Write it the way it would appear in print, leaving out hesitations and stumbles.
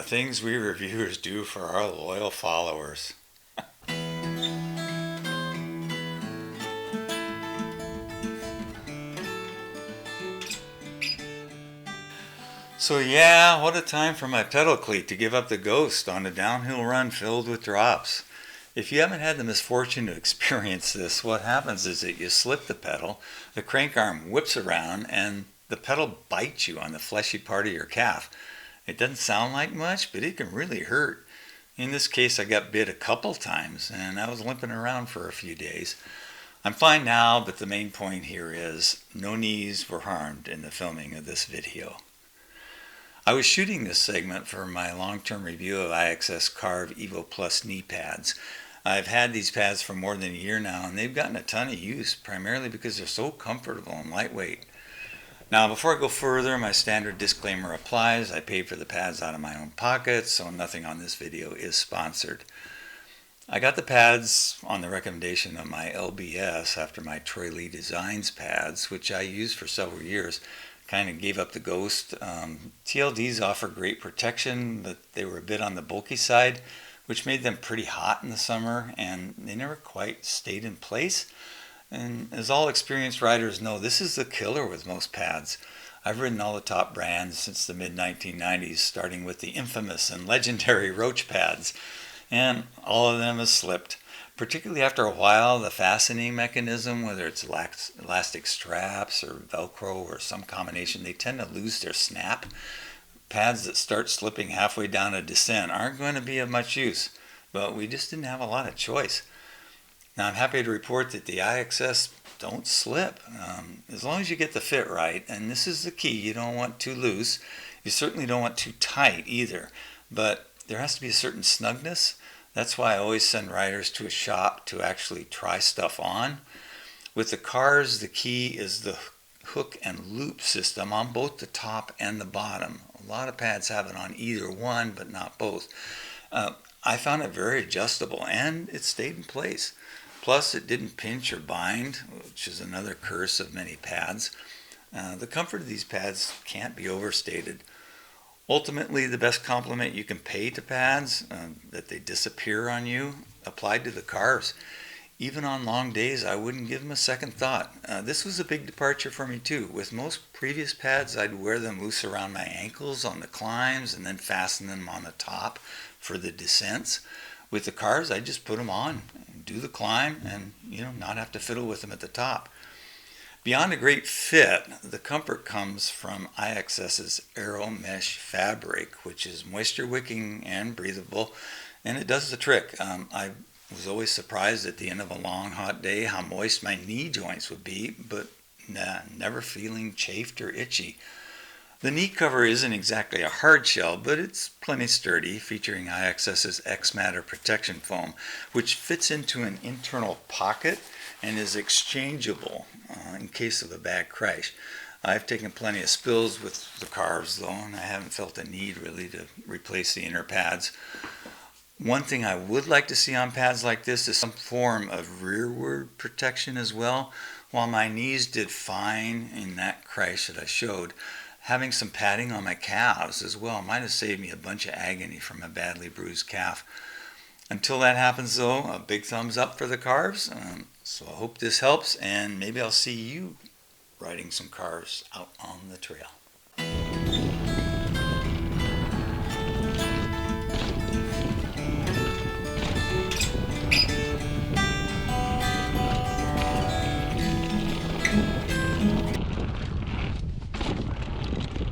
Things we reviewers do for our loyal followers. So yeah, what a time for my pedal cleat to give up the ghost on a downhill run filled with drops. If you haven't had the misfortune to experience this, what happens is that you slip the pedal, the crank arm whips around, and the pedal bites you on the fleshy part of your calf. It doesn't sound like much, but it can really hurt. In this case, I got bit a couple times, and I was limping around for a few days. I'm fine now, but the main point here is no knees were harmed in the filming of this video. I was shooting this segment for my long-term review of IXS Carve Evo Plus knee pads. I've had these pads for more than a year now, and they've gotten a ton of use, primarily because they're so comfortable and lightweight. Now, before I go further, my standard disclaimer applies. I paid for the pads out of my own pocket, so nothing on this video is sponsored. I got the pads on the recommendation of my LBS after my Troy Lee Designs pads, which I used for several years. Kind of gave up the ghost. TLDs offer great protection, but they were a bit on the bulky side, which made them pretty hot in the summer, and they never quite stayed in place. And as all experienced riders know, this is the killer with most pads. I've ridden all the top brands since the mid-1990s, starting with the infamous and legendary Roach pads, and all of them have slipped. Particularly after a while, the fastening mechanism, whether it's elastic straps or Velcro or some combination, they tend to lose their snap. Pads that start slipping halfway down a descent aren't going to be of much use, but we just didn't have a lot of choice. Now I'm happy to report that the IXS don't slip, as long as you get the fit right, and this is the key. You don't want too loose. You certainly don't want too tight either, but there has to be a certain snugness. That's why I always send riders to a shop to actually try stuff on. With the cars, the key is the hook and loop system on both the top and the bottom. A lot of pads have it on either one, but not both. I found it very adjustable, and it stayed in place. Plus, it didn't pinch or bind, which is another curse of many pads. The comfort of these pads can't be overstated. Ultimately, the best compliment you can pay to pads, that they disappear on you, applied to the Carves. Even on long days, I wouldn't give them a second thought. This was a big departure for me too. With most previous pads, I'd wear them loose around my ankles on the climbs and then fasten them on the top for the descents. With the Carves, I just put them on, do the climb, and not have to fiddle with them at the top. Beyond a great fit, the comfort comes from IXS's Aero Mesh fabric, which is moisture wicking and breathable, and it does the trick. I was always surprised at the end of a long hot day how moist my knee joints would be, but never feeling chafed or itchy. The knee cover isn't exactly a hard shell, but it's plenty sturdy, featuring IXS's X-Matter protection foam, which fits into an internal pocket and is exchangeable in case of a bad crash. I've taken plenty of spills with the Carves though, and I haven't felt a need really to replace the inner pads. One thing I would like to see on pads like this is some form of rearward protection as well. While my knees did fine in that crash that I showed, having some padding on my calves as well might have saved me a bunch of agony from a badly bruised calf. Until that happens though, a big thumbs up for the Carves. So I hope this helps, and maybe I'll see you riding some Carves out on the trail.